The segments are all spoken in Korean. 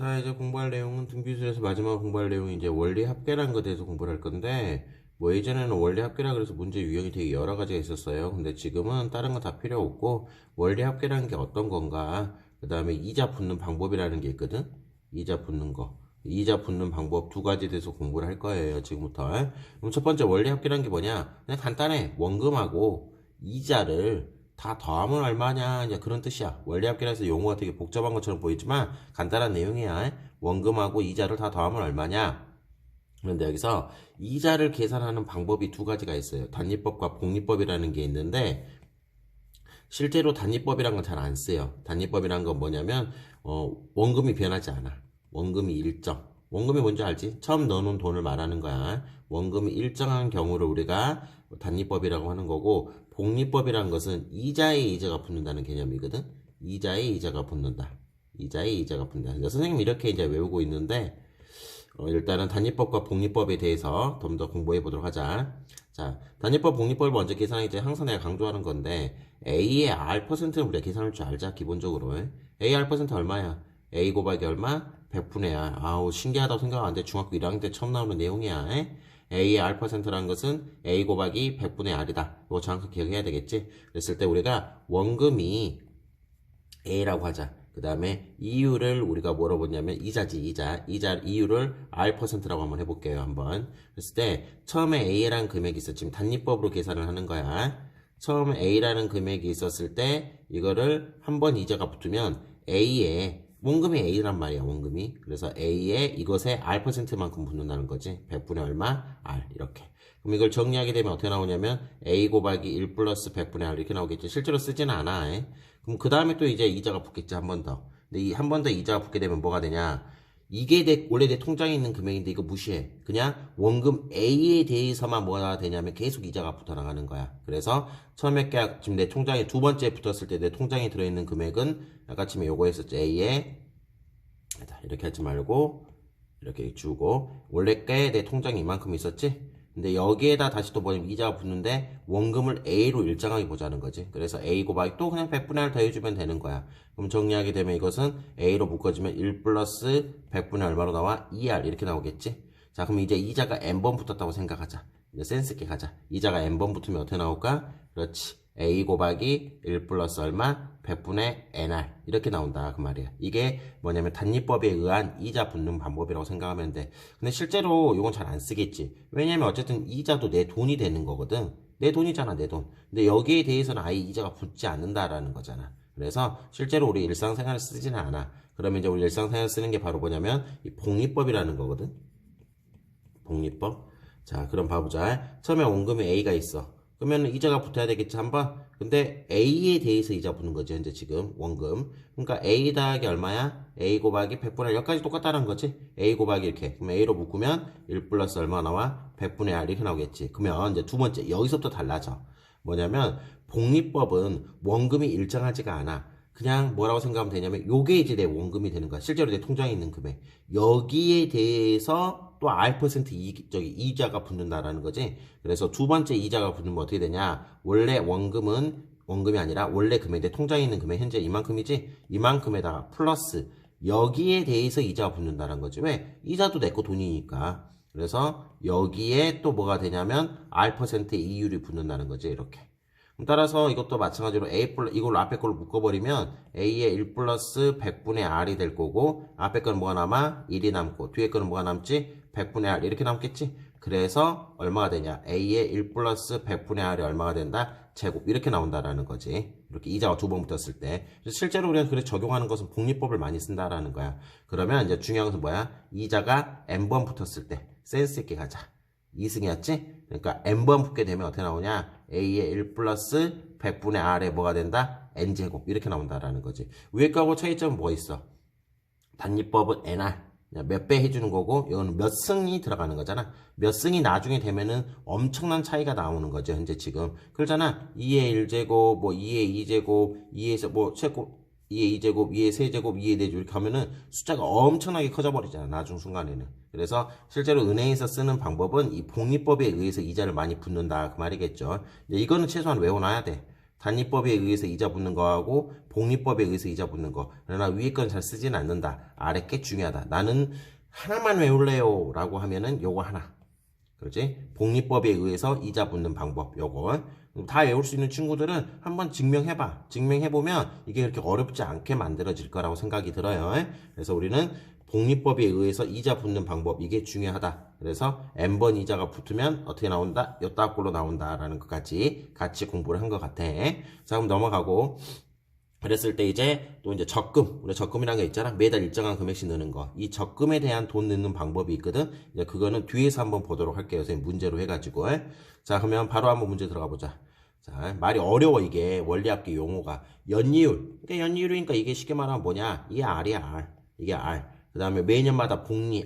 자, 이제 공부할 내용은 등비술에서 마지막 공부할 내용이 이제 원리 합계라는 것에 대해서 공부를 할 건데, 뭐 예전에는 원리 합계라 그래서 문제 유형이 되게 여러 가지가 있었어요. 근데 지금은 다른 거 다 필요 없고, 원리 합계라는 게 어떤 건가, 그 다음에 이자 붙는 방법이라는 게 있거든? 이자 붙는 거. 이자 붙는 방법 두 가지에 대해서 공부를 할 거예요, 지금부터. 그럼 첫 번째 원리 합계라는 게 뭐냐? 그냥 간단해. 원금하고 이자를 다 더하면 얼마냐 이제 그런 뜻이야. 원리합계라서 용어가 되게 복잡한 것처럼 보이지만 간단한 내용이야. 원금하고 이자를 다 더하면 얼마냐. 그런데 여기서 이자를 계산하는 방법이 두 가지가 있어요. 단위법과 복리법이라는 게 있는데 실제로 단위법이란 건 잘 안 써요. 단위법이란 건 뭐냐면 원금이 변하지 않아. 원금이 일정. 원금이 뭔지 알지? 처음 넣어놓은 돈을 말하는 거야. 원금이 일정한 경우를 우리가 단위법이라고 하는 거고, 복리법이란 것은 이자에 이자가 붙는다는 개념이거든. 이자에 이자가 붙는다. 이자에 이자가 붙는다. 선생님 이렇게 이제 외우고 있는데 일단은 단위법과 복리법에 대해서 좀 더 공부해 보도록 하자. 자, 단위법, 복리법을 먼저 계산하기 전에 항상 내가 강조하는 건데 A의 R%는 우리가 계산할 줄 알자, 기본적으로. A R% 얼마야? A 곱하기 얼마? 100분의 R. 아우, 신기하다고 생각하는데 중학교 1학년 때 처음 나오는 내용이야. A의 R%라는 것은 A 곱하기 100분의 R이다. 이거 정확히 기억해야 되겠지? 그랬을 때 우리가 원금이 A라고 하자. 그 다음에 이유를 우리가 뭐로 보냐면 이자지, 이자 이유를 R%라고 한번 해볼게요. 한번. 그랬을 때 처음에 A라는 금액이 있어. 지금 단위법으로 계산을 하는 거야. 처음에 A라는 금액이 있었을 때 이거를 한번 이자가 붙으면 A에 원금이 A란 말이야, 원금이. 그래서 A에 이것에 R%만큼 붙는다는 거지. 100분의 얼마? R. 이렇게. 그럼 이걸 정리하게 되면 어떻게 나오냐면 A 곱하기 1 플러스 100분의 R 이렇게 나오겠지. 실제로 쓰지는 않아. 그럼 그 다음에 또 이제 이자가 붙겠지, 한 번 더. 근데 이 한 번 더 이자가 붙게 되면 뭐가 되냐? 이게 원래 내 통장에 있는 금액인데 이거 무시해. 그냥 원금 A에 대해서만 뭐가 되냐면 계속 이자가 붙어 나가는 거야. 그래서 처음에 지금 내 통장에 두 번째 붙었을 때 내 통장에 들어있는 금액은 아까 지금 요거 했었죠. A에 이렇게 하지 말고 이렇게 주고 원래 게 내 통장에 이만큼 있었지? 근데 여기에다 다시 또 뭐냐면 이자가 붙는데 원금을 A로 일정하게 보자는 거지. 그래서 A 곱하기 또 그냥 100분의 1 더해주면 되는 거야. 그럼 정리하게 되면 이것은 A로 묶어주면 1 플러스 100분의 얼마로 나와? 2R 이렇게 나오겠지. 자, 그럼 이제 이자가 N번 붙었다고 생각하자. 이제 센스 있게 가자. 이자가 N번 붙으면 어떻게 나올까? 그렇지. A 곱하기 1 플러스 얼마? 100분의 NR 이렇게 나온다 그 말이야. 이게 뭐냐면 단위법에 의한 이자 붙는 방법이라고 생각하면 돼. 근데 실제로 이건 잘 안 쓰겠지. 왜냐면 어쨌든 이자도 내 돈이 되는 거거든. 내 돈이잖아, 내 돈. 근데 여기에 대해서는 아예 이자가 붙지 않는다라는 거잖아. 그래서 실제로 우리 일상생활에 쓰지는 않아. 그러면 이제 우리 일상생활에 쓰는 게 바로 뭐냐면 이 복리법이라는 거거든. 복리법. 자, 그럼 봐보자. 처음에 원금이 A가 있어. 그러면 이자가 붙어야 되겠지, 한번. 근데 A에 대해서 이자 붙는 거지, 현재 지금 원금. 그러니까 A 더하기 얼마야? A 곱하기 100분의 여기까지 똑같다는 거지. A 곱하기 이렇게. 그럼 A로 묶으면 1 플러스 얼마 나와? 100분의 R 이렇게 나오겠지. 그러면 이제 두 번째 여기서부터 달라져. 뭐냐면 복리법은 원금이 일정하지가 않아. 그냥 뭐라고 생각하면 되냐면 요게 이제 내 원금이 되는 거야. 실제로 내 통장에 있는 금액. 여기에 대해서 또 R% 이자가 붙는다라는 거지. 그래서 두 번째 이자가 붙으면 어떻게 되냐? 원래 원금이 아니라 원래 금액, 내 통장에 있는 금액 현재 이만큼이지? 이만큼에다가 플러스 여기에 대해서 이자가 붙는다는 거지. 왜? 이자도 내 거 돈이니까. 그래서 여기에 또 뭐가 되냐면 R%의 이율이 붙는다는 거지. 이렇게. 따라서 이것도 마찬가지로 이걸로 앞에 걸로 묶어버리면 A의 1 플러스 100분의 R이 될 거고 앞에 거는 뭐가 남아? 1이 남고 뒤에 거는 뭐가 남지? 100분의 R 이렇게 남겠지? 그래서 얼마가 되냐? A의 1 플러스 100분의 R이 얼마가 된다? 제곱 이렇게 나온다라는 거지. 이렇게 이자가 두 번 붙었을 때. 실제로 우리가 그래서 적용하는 것은 복리법을 많이 쓴다라는 거야. 그러면 이제 중요한 것은 뭐야? 이자가 N번 붙었을 때 센스 있게 가자. 2승이었지? 그러니까 N번 붙게 되면 어떻게 나오냐? A의 1 플러스 100분의 R에 뭐가 된다? N제곱 이렇게 나온다라는 거지. 위에 거하고 차이점은 뭐가 있어? 단위법은 NR 몇 배 해주는 거고 이거는 몇 승이 들어가는 거잖아. 몇 승이 나중에 되면은 엄청난 차이가 나오는 거죠. 현재 지금 그러잖아. 2의 1제곱 뭐 2의 2제곱 2에서 뭐 제곱 2의 2제곱 2의 3제곱 2의 4제곱 이렇게 하면은 숫자가 엄청나게 커져 버리잖아, 나중 순간에는. 그래서 실제로 은행에서 쓰는 방법은 이 복리법에 의해서 이자를 많이 붙는다 그 말이겠죠. 이거는 최소한 외워놔야 돼. 단위법에 의해서 이자 붙는 거하고 복리법에 의해서 이자 붙는 거. 그러나 위에 건 잘 쓰진 않는다. 아래 게 중요하다. 나는 하나만 외울래요 라고 하면은 요거 하나. 그렇지? 복리법에 의해서 이자 붙는 방법 요거. 다 외울 수 있는 친구들은 한번 증명해봐. 증명해보면 이게 그렇게 어렵지 않게 만들어질 거라고 생각이 들어요. 그래서 우리는 복리법에 의해서 이자 붙는 방법 이게 중요하다. 그래서 n번 이자가 붙으면 어떻게 나온다? 요따 꼴로 나온다라는 것까지 같이 공부를 한 것 같아. 자, 그럼 넘어가고 그랬을 때 이제 또 이제 적금, 우리 적금이라는 게 있잖아. 매달 일정한 금액씩 넣는 거. 이 적금에 대한 돈 넣는 방법이 있거든. 이제 그거는 뒤에서 한번 보도록 할게요. 선생님 문제로 해가지고. 자, 그러면 바로 한번 문제 들어가 보자. 자, 말이 어려워 이게 원리합계 용어가. 연이율. 그러니까 연이율이니까 이게 쉽게 말하면 뭐냐? 이게 R이야 R. 이게 R. 그 다음에 매년마다 복리.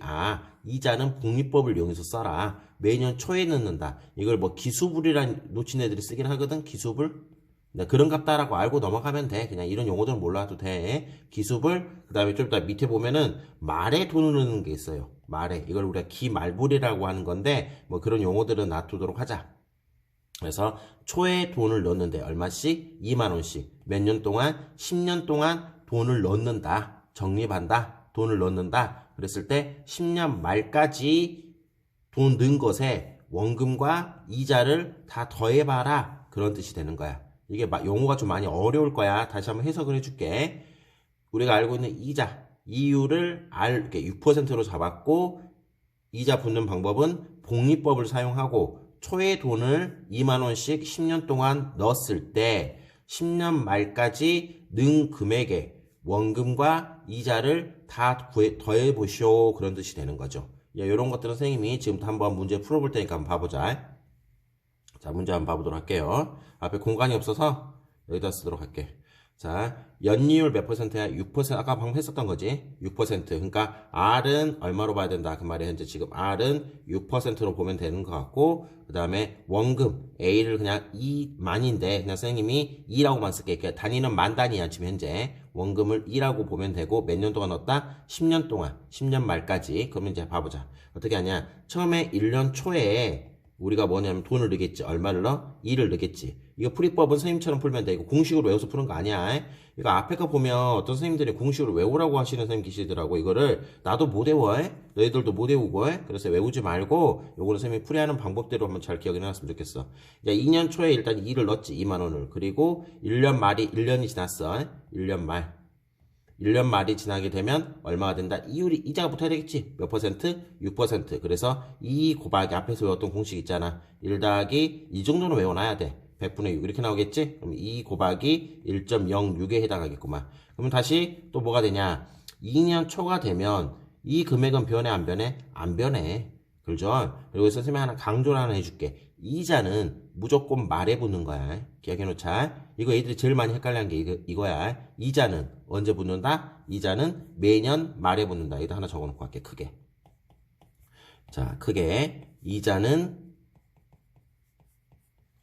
이자는 복리법을 이용해서 써라. 매년 초에 넣는다. 이걸 뭐 기수불이란 놓친 애들이 쓰긴 하거든. 기수불. 그런 값다라고 알고 넘어가면 돼. 그냥 이런 용어들은 몰라도 돼. 기수불. 그 다음에 좀 이따 밑에 보면은 말에 돈을 넣는 게 있어요. 말에. 이걸 우리가 기말불이라고 하는 건데 뭐 그런 용어들은 놔두도록 하자. 그래서 초에 돈을 넣는데 얼마씩? 2만원씩. 몇 년 동안? 10년 동안 돈을 넣는다. 적립한다. 돈을 넣는다. 그랬을 때 10년 말까지 돈 넣은 것에 원금과 이자를 다 더해봐라. 그런 뜻이 되는 거야. 이게 용어가 좀 많이 어려울 거야. 다시 한번 해석을 해줄게. 우리가 알고 있는 이자, 이율을 6%로 잡았고 이자 붙는 방법은 복리법을 사용하고 초에 돈을 2만원씩 10년 동안 넣었을 때 10년 말까지 넣은 금액에 원금과 이자를 다 더해보시오. 그런 뜻이 되는 거죠. 이런 것들은 선생님이 지금부터 한번 문제 풀어볼 테니까 한번 봐보자. 자, 문제 한번 봐보도록 할게요. 앞에 공간이 없어서 여기다 쓰도록 할게. 자, 연이율 몇 퍼센트야? 6%. 아까 방금 했었던 거지. 6%. 그러니까 R은 얼마로 봐야 된다. 그 말이 현재 지금 R은 6%로 보면 되는 것 같고, 그 다음에 원금 A를 그냥 2만인데 그냥 선생님이 2라고만 쓸게. 그러니까 단위는 만 단위야 지금 현재. 원금을 2라고 보면 되고 몇 년 동안 넣었다? 10년 동안. 10년 말까지. 그러면 이제 봐보자. 어떻게 하냐? 처음에 1년 초에 우리가 뭐냐면 돈을 넣겠지. 얼마를 넣어? 2를 넣겠지. 이거 풀이법은 선생님처럼 풀면 돼. 이거 공식으로 외워서 푸는 거 아니야. 이거 앞에 거 보면 어떤 선생님들이 공식으로 외우라고 하시는 선생님 계시더라고. 이거를 나도 못 외워. 너희들도 못 외우고. 그래서 외우지 말고 요거는 선생님이 풀이하는 방법대로 한번 잘 기억해 놨으면 좋겠어. 이제 2년 초에 일단 2를 넣었지. 2만원을. 그리고 1년이 지났어. 1년 말. 1년 말이 지나게 되면 얼마가 된다? 이율이 이자가 붙어야 되겠지. 몇 퍼센트? 6%. 그래서 이 곱하기 앞에서 외웠던 공식 있잖아. 1 더하기 이 정도는 외워놔야 돼. 100분의 6 이렇게 나오겠지? 그럼 2 곱하기 1.06에 해당하겠구만. 그러면 다시 또 뭐가 되냐? 2년 초가 되면 이 금액은 변해 안 변해? 안 변해. 그렇죠? 그리고 선생님이 하나 강조를 하나 해줄게. 이자는 무조건 말에 붙는 거야. 기억해놓자. 이거 애들이 제일 많이 헷갈리는 게 이거야. 이자는 언제 붙는다? 이자는 매년 말에 붙는다. 이거 하나 적어놓고 갈게. 크게. 자, 크게. 이자는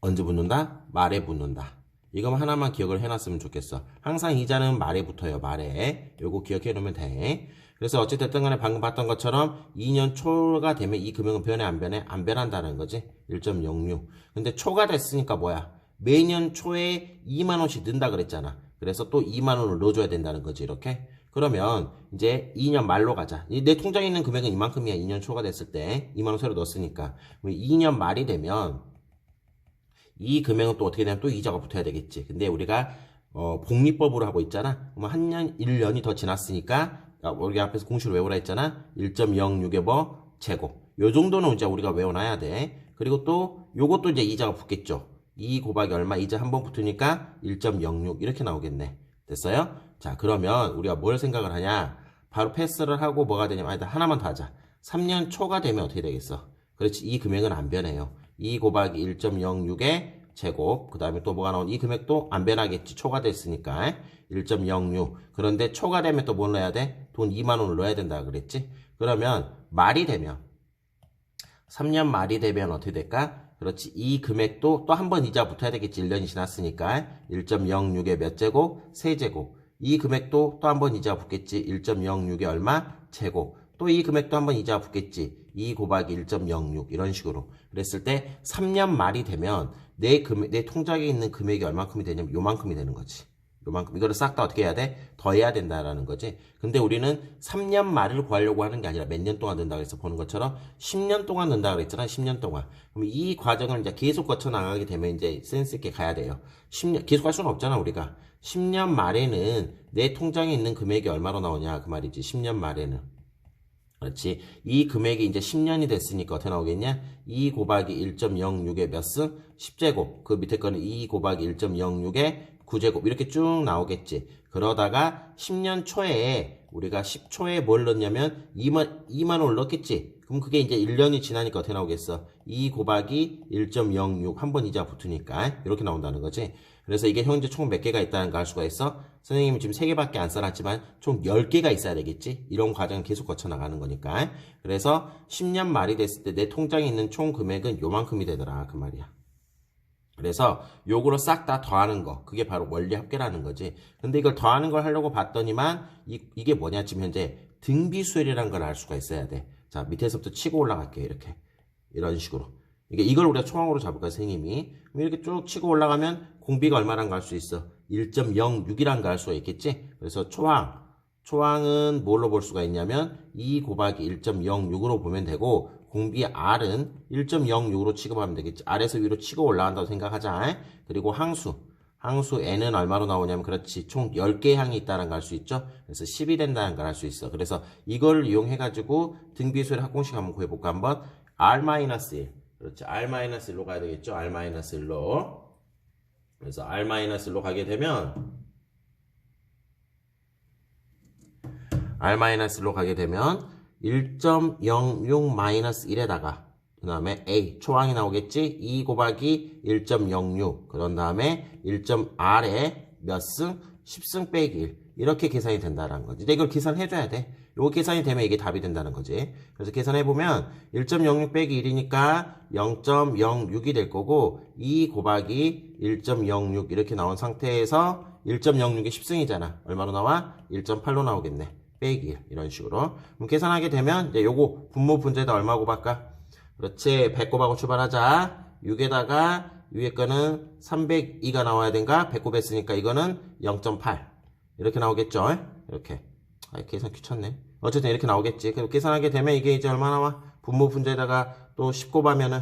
언제 붙는다? 말에 붙는다. 이거 하나만 기억을 해놨으면 좋겠어. 항상 이자는 말에 붙어요. 말에. 요거 기억해놓으면 돼. 그래서 어찌됐든 간에 방금 봤던 것처럼 2년 초가 되면 이 금액은 변해 안 변해? 안 변한다는 거지. 1.06. 근데 초가 됐으니까 뭐야? 매년 초에 2만원씩 넣는다 그랬잖아. 그래서 또 2만원을 넣어줘야 된다는 거지. 이렇게. 그러면 이제 2년 말로 가자. 내 통장에 있는 금액은 이만큼이야. 2년 초가 됐을 때 2만원 새로 넣었으니까. 2년 말이 되면 이 금액은 또 어떻게 되면 또 이자가 붙어야 되겠지. 근데 우리가 복리법으로 하고 있잖아. 그러면 한 년, 1년이 더 지났으니까 우리 앞에서 공식으로 외우라 했잖아. 1.06의 뭐 제곱. 요 정도는 이제 우리가 외워놔야 돼. 그리고 또 요것도 이제 이자가 붙겠죠. 2 곱하기 얼마? 이자 한 번 붙으니까 1.06 이렇게 나오겠네. 됐어요? 자, 그러면 우리가 뭘 생각을 하냐? 바로 패스를 하고 뭐가 되냐면 아니다. 하나만 더 하자. 3년 초가 되면 어떻게 되겠어? 그렇지. 이 금액은 안 변해요. 2 곱하기 1.06의 제곱. 그 다음에 또 뭐가 나오는 이 금액도 안 변하겠지. 초가 됐으니까 1.06. 그런데 초가 되면 또 뭘 넣어야 돼? 돈 2만원을 넣어야 된다 그랬지. 그러면 말이 되면 3년 말이 되면 어떻게 될까? 그렇지. 이 금액도 또 한 번 이자 붙어야 되겠지. 1년이 지났으니까 1.06의 몇 제곱? 세제곱. 이 금액도 또 한 번 이자 붙겠지. 1.06의 얼마? 제곱. 또 이 금액도 한번 이자가 붙겠지. 2 곱하기 1.06 이런 식으로. 그랬을 때 3년 말이 되면 내 통장에 있는 금액이 얼만큼이 되냐면 요만큼이 되는 거지. 요만큼. 이거를 싹 다 어떻게 해야 돼? 더해야 된다라는 거지. 근데 우리는 3년 말을 구하려고 하는 게 아니라 몇 년 동안 든다고 해서 보는 것처럼 10년 동안 든다고 그랬잖아. 10년 동안. 그럼 이 과정을 이제 계속 거쳐 나가게 되면 이제 센스 있게 가야 돼요. 10년, 계속 할 수는 없잖아, 우리가. 10년 말에는 내 통장에 있는 금액이 얼마로 나오냐, 그 말이지. 10년 말에는. 그렇지. 이 금액이 이제 10년이 됐으니까 어떻게 나오겠냐? 2 곱하기 1.06의 몇 승? 10제곱. 그 밑에 거는 2 곱하기 1.06의 9제곱. 이렇게 쭉 나오겠지. 그러다가 10년 초에 우리가 10초에 뭘 넣냐면 2만 원을 넣겠지. 그럼 그게 이제 1년이 지나니까 어떻게 나오겠어? 2 곱하기 1.06 한 번 이자 붙으니까 이렇게 나온다는 거지. 그래서 이게 현재 총 몇 개가 있다는 걸 알 수가 있어? 선생님이 지금 3개밖에 안 써놨지만 총 10개가 있어야 되겠지? 이런 과정을 계속 거쳐 나가는 거니까. 그래서 10년 말이 됐을 때 내 통장에 있는 총 금액은 요만큼이 되더라. 그 말이야. 그래서 요거를 싹 다 더하는 거. 그게 바로 원리 합계라는 거지. 근데 이걸 더하는 걸 하려고 봤더니만 이게 뭐냐? 지금 현재 등비수열이라는 걸 알 수가 있어야 돼. 자, 밑에서부터 치고 올라갈게요. 이렇게. 이런 식으로. 이걸 우리가 초항으로 잡을까, 선생님이. 이렇게 쭉 치고 올라가면 공비가 얼마란 거 알 수 있어? 1.06이란 거 알 수가 있겠지? 그래서 초항은 뭘로 볼 수가 있냐면 2 곱하기 1.06으로 보면 되고 공비 R은 1.06으로 취급하면 되겠지. 아래에서 위로 치고 올라간다고 생각하자. 그리고 항수 N은 얼마로 나오냐면 그렇지. 총 10개의 항이 있다는 걸 알 수 있죠. 그래서 10이 된다는 걸 알 수 있어. 그래서 이걸 이용해가지고 등비수열 합공식 한번 구해볼까 한번. R-1. 그렇지. R-1로 가야 되겠죠. R-1로. 그래서 R-1로 가게 되면 R-1로 가게 되면 1.06-1에다가 그 다음에 A 초항이 나오겠지. 2 곱하기 1.06 그런 다음에 1.R에 몇 승? 10승 빼기 1 이렇게 계산이 된다는 거지. 근데 이걸 계산해줘야 돼. 요거 계산이 되면 이게 답이 된다는 거지. 그래서 계산해보면 1.06 빼기 1이니까 0.06이 될 거고 2 곱하기 1.06 이렇게 나온 상태에서 1.06이 10승이잖아. 얼마로 나와? 1.8로 나오겠네. 빼기 1 이런 식으로. 그럼 계산하게 되면 이제 요거 분모 분자에다 얼마 곱할까? 그렇지. 100 곱하고 출발하자. 6에다가 위에 거는 302가 나와야 된가? 100 곱했으니까 이거는 0.8 이렇게 나오겠죠? 이렇게. 계산 귀찮네. 어쨌든 이렇게 나오겠지. 그럼 계산하게 되면 이게 이제 얼마 나와? 분모 분자에다가 또 10 곱하면은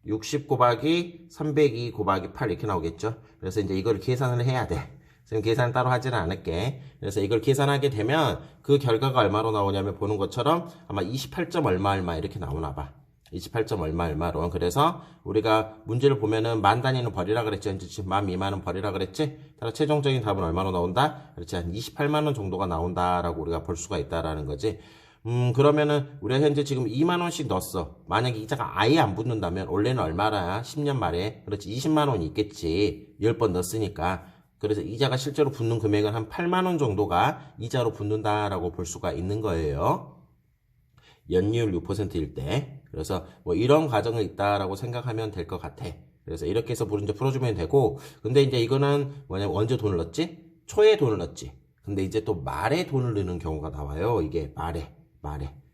60 곱하기 302 곱하기 8 이렇게 나오겠죠? 그래서 이제 이걸 계산을 해야 돼. 지금 계산 따로 하지는 않을게. 그래서 이걸 계산하게 되면 그 결과가 얼마로 나오냐면 보는 것처럼 아마 28점 얼마 이렇게 나오나 봐. 28점 얼마로. 그래서 우리가 문제를 보면은 만 단위는 버리라 그랬지. 지금 만 미만은 버리라 그랬지. 따라 최종적인 답은 얼마로 나온다? 그렇지. 한 28만 원 정도가 나온다라고 우리가 볼 수가 있다라는 거지. 그러면은 우리가 현재 지금 2만 원씩 넣었어. 만약에 이자가 아예 안 붙는다면 원래는 얼마나 10년 말에 그렇지 20만 원이 있겠지. 10번 넣었으니까. 그래서 이자가 실제로 붙는 금액은 한 8만 원 정도가 이자로 붙는다라고 볼 수가 있는 거예요. 연이율 6%일 때. 그래서 뭐 이런 과정이 있다라고 생각하면 될 것 같아. 그래서 이렇게 해서 문제 풀어주면 되고, 근데 이제 이거는 뭐냐면 언제 돈을 넣었지? 초에 돈을 넣었지. 근데 이제 또 말에 돈을 넣는 경우가 나와요. 이게 말에.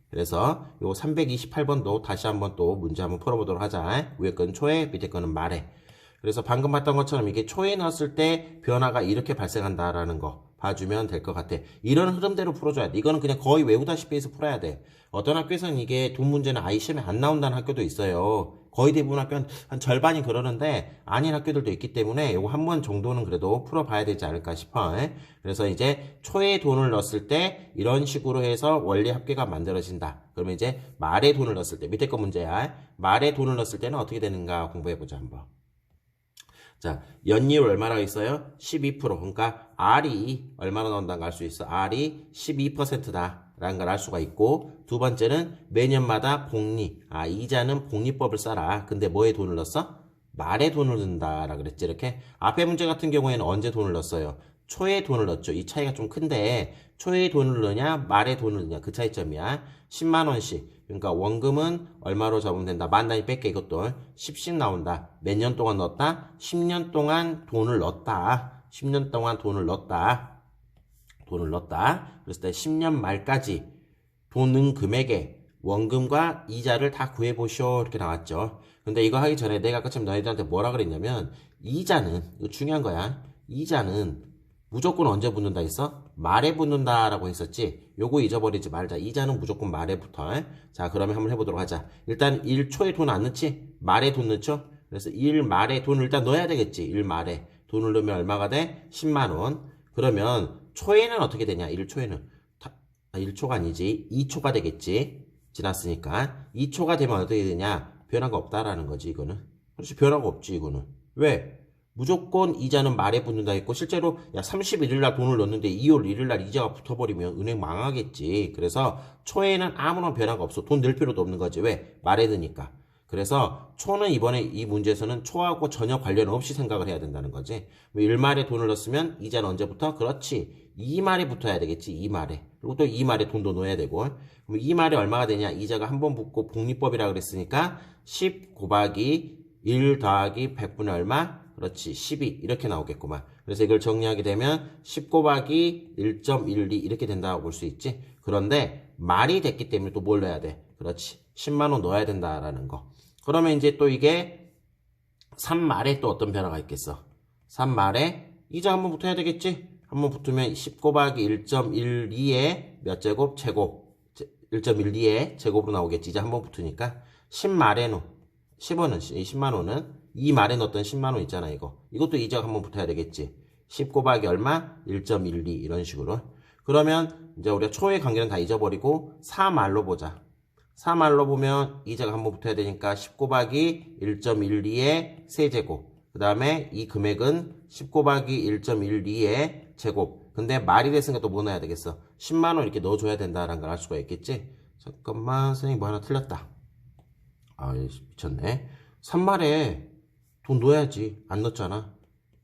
그래서 요 328번도 다시 한번 또 문제 한번 풀어보도록 하자. 위에 건 초에, 밑에 거는 말에. 그래서 방금 봤던 것처럼 이게 초에 넣었을 때 변화가 이렇게 발생한다라는 거 봐주면 될 것 같아. 이런 흐름대로 풀어줘야 돼. 이거는 그냥 거의 외우다시피 해서 풀어야 돼. 어떤 학교에서는 이게 돈 문제는 아예 시험에 안 나온다는 학교도 있어요. 거의 대부분 학교는 한 절반이 그러는데 아닌 학교들도 있기 때문에 이거 한 번 정도는 그래도 풀어봐야 되지 않을까 싶어. 그래서 이제 초에 돈을 넣었을 때 이런 식으로 해서 원리 합계가 만들어진다. 그러면 이제 말에 돈을 넣었을 때 밑에 거 문제야. 말에 돈을 넣었을 때는 어떻게 되는가 공부해보자 한번. 자, 연이율 얼마라고 있어요? 12%. 그러니까 R이 얼마나 나온다는 걸 알 수 있어. R이 12%다. 라는 걸 알 수가 있고, 두 번째는 매년마다 복리. 이자는 복리법을 써라. 근데 뭐에 돈을 넣었어? 말에 돈을 넣는다. 라 그랬지. 이렇게. 앞에 문제 같은 경우에는 언제 돈을 넣었어요? 초에 돈을 넣었죠. 이 차이가 좀 큰데, 초에 돈을 넣냐, 말에 돈을 넣냐. 그 차이점이야. 10만원씩. 그러니까 원금은 얼마로 잡으면 된다. 만 단위 뺄게 이것도 10씩 나온다. 몇 년 동안 넣었다? 10년 동안 돈을 넣었다. 10년 동안 돈을 넣었다. 그랬을 때 10년 말까지 돈은 금액에 원금과 이자를 다 구해보시오. 이렇게 나왔죠. 근데 이거 하기 전에 내가 아까 참 너희들한테 뭐라 그랬냐면, 이자는, 이거 중요한 거야. 이자는 무조건 언제 붙는다 했어? 말에 붙는다라고 했었지. 요거 잊어버리지 말자. 이자는 무조건 말에 붙어. 자, 그러면 한번 해보도록 하자. 일단 1초에 돈 안 넣지? 말에 돈 넣죠? 그래서 1말에 돈을 일단 넣어야 되겠지. 1말에. 돈을 넣으면 얼마가 돼? 10만원. 그러면 초에는 어떻게 되냐? 1초에는. 1초가 아니지. 2초가 되겠지. 지났으니까. 2초가 되면 어떻게 되냐? 변화가 없다라는 거지, 이거는. 그렇지, 변화가 없지, 이거는. 왜? 무조건 이자는 말에 붙는다 했고, 실제로, 야, 31일 날 돈을 넣었는데 2월 1일 날 이자가 붙어버리면 은행 망하겠지. 그래서 초에는 아무런 변화가 없어. 돈 넣을 필요도 없는 거지. 왜? 말에 드니까. 그래서 초는 이번에 이 문제에서는 초하고 전혀 관련 없이 생각을 해야 된다는 거지. 1말에 돈을 넣었으면 이자는 언제부터? 그렇지. 2말에 붙어야 되겠지. 2말에. 그리고 또 2말에 돈도 넣어야 되고. 그럼 2말에 얼마가 되냐? 이자가 한 번 붙고 복리법이라 그랬으니까 10 곱하기 1 더하기 100분의 얼마? 그렇지. 12 이렇게 나오겠구만. 그래서 이걸 정리하게 되면 10 곱하기 1.12 이렇게 된다고 볼 수 있지. 그런데 말이 됐기 때문에 또 뭘 넣어야 돼? 그렇지. 10만원 넣어야 된다라는 거. 그러면 이제 또 이게 3말에 또 어떤 변화가 있겠어? 3말에 이자 한번 붙어야 되겠지? 한번 붙으면 10 곱하기 1.12에 몇 제곱? 제곱. 1.12에 제곱으로 나오겠지. 이자 한번 붙으니까 10말에는 10원은 10만원은 2말에 넣었던 10만원 있잖아 이거. 이것도 이자가 한번 붙어야 되겠지. 10 곱하기 얼마? 1.12 이런 식으로. 그러면 이제 우리가 초의 관계는 다 잊어버리고 4말로 보자. 4말로 보면 이자가 한번 붙어야 되니까 10 곱하기 1.12의 세제곱. 그 다음에 이 금액은 10 곱하기 1.12의 제곱. 근데 말이 됐으니까 또 뭐 넣어야 되겠어? 10만원 이렇게 넣어줘야 된다라는 걸 알 수가 있겠지? 잠깐만, 선생님 뭐 하나 틀렸다. 아, 미쳤네. 3말에 돈 넣어야지. 안 넣었잖아.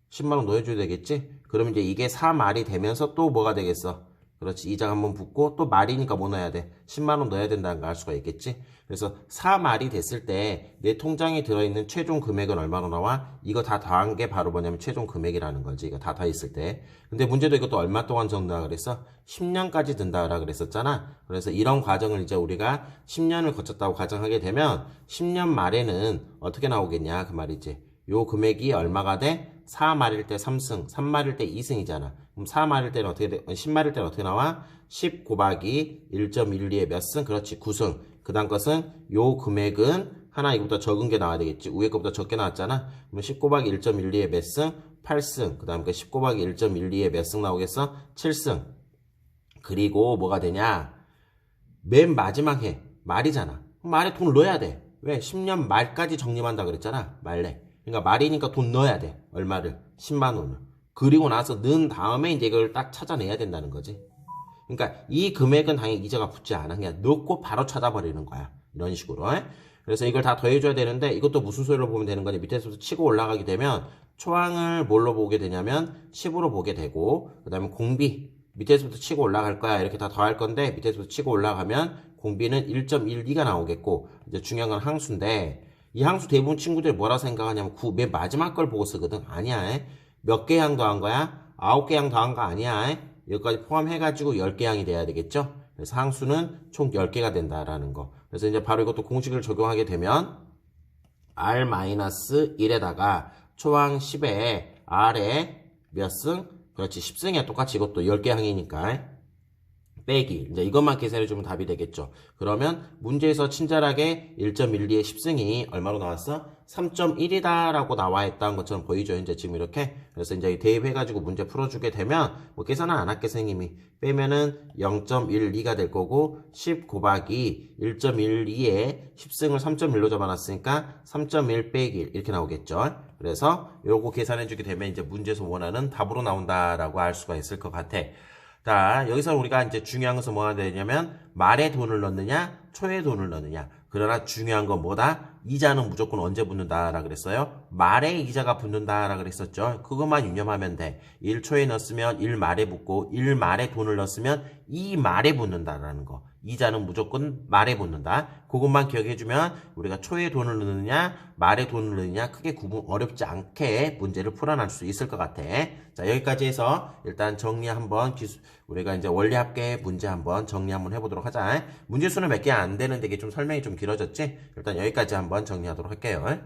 10만원 넣어줘야 되겠지? 그럼 이제 이게 4말이 되면서 또 뭐가 되겠어? 그렇지. 이자가 한번 붙고 또 말이니까 뭐 넣어야 돼? 10만원 넣어야 된다는 걸 알 수가 있겠지? 그래서 4말이 됐을 때 내 통장에 들어있는 최종 금액은 얼마로 나와? 이거 다 더한 게 바로 뭐냐면 최종 금액이라는 거지. 이거 다 더했을 때. 근데 문제도 이것도 얼마 동안 적는다 그랬어? 10년까지 든다라 그랬었잖아. 그래서 이런 과정을 이제 우리가 10년을 거쳤다고 가정하게 되면 10년 말에는 어떻게 나오겠냐 그 말이지. 요 금액이 얼마가 돼? 4말일 때 3승, 3말일 때 2승이잖아. 그럼 4말일 때는 어떻게 돼? 10말일 때는 어떻게 나와? 10 곱하기 1.12에 몇 승? 그렇지, 9승. 그 다음 것은 요 금액은 하나 이거보다 적은 게 나와야 되겠지. 위에 거보다 적게 나왔잖아. 그러면 10 곱하기 1.12에 몇 승? 8승. 그 다음 거 10 곱하기 1.12에 몇 승 나오겠어? 7승. 그리고 뭐가 되냐? 맨 마지막 해. 말이잖아. 말에 돈을 넣어야 돼. 왜? 10년 말까지 적립한다 그랬잖아. 말래. 그러니까 말이니까 돈 넣어야 돼. 얼마를? 10만원을. 그리고 나서 넣은 다음에 이제 이걸 딱 찾아내야 된다는 거지. 그러니까 이 금액은 당연히 이자가 붙지 않아. 그냥 넣고 바로 찾아버리는 거야. 이런 식으로. 그래서 이걸 다 더해줘야 되는데 이것도 무슨 소리로 보면 되는 거냐. 밑에서부터 치고 올라가게 되면 초항을 뭘로 보게 되냐면 10으로 보게 되고 그 다음에 공비 밑에서부터 치고 올라갈 거야. 이렇게 다 더할 건데 밑에서부터 치고 올라가면 공비는 1.12가 나오겠고 이제 중요한 건 항수인데 이 항수 대부분 친구들이 뭐라 생각하냐면 맨 마지막 걸 보고 쓰거든. 아니야. 몇 개 항 더한 거야? 9개 항 더한 거 아니야. 여기까지 포함해가지고 10개 항이 돼야 되겠죠? 그래서 항수는 총 10개가 된다라는 거. 그래서 이제 바로 이것도 공식을 적용하게 되면 R-1에다가 초항 10에 R에 몇 승? 그렇지, 10승이야. 똑같이 이것도 10개 항이니까. 빼기. 이제 이것만 계산해주면 답이 되겠죠. 그러면 문제에서 친절하게 1.12의 10승이 얼마로 나왔어? 3.1이다 라고 나와 있다는 것처럼 보이죠. 이제 지금 이렇게. 그래서 이제 대입해가지고 문제 풀어주게 되면 뭐 계산은 안 할게 선생님이. 빼면은 0.12가 될 거고 10 곱하기 1.12에 10승을 3.1로 잡아놨으니까 3.1 빼기 1 이렇게 나오겠죠. 그래서 요거 계산해주게 되면 이제 문제에서 원하는 답으로 나온다라고 알 수가 있을 것 같아. 자, 여기서 우리가 이제 중요한 것은 뭐가 되냐면 말에 돈을 넣느냐, 초에 돈을 넣느냐. 그러나 중요한 건 뭐다? 이자는 무조건 언제 붙는다라 그랬어요? 말에 이자가 붙는다라 그랬었죠. 그것만 유념하면 돼. 1초에 넣었으면 1말에 붙고 1말에 돈을 넣었으면 2말에 붙는다라는 거. 이자는 무조건 말에 붙는다. 그것만 기억해주면 우리가 초에 돈을 넣느냐 말에 돈을 넣느냐 크게 구분 어렵지 않게 문제를 풀어낼 수 있을 것 같아. 자, 여기까지 해서 일단 정리 한번 우리가 이제 원리 합계 문제 한번 정리 한번 해보도록 하자. 문제 수는 몇 개 안 되는데 이게 좀 설명이 좀 길어졌지? 일단 여기까지 한번 정리하도록 할게요.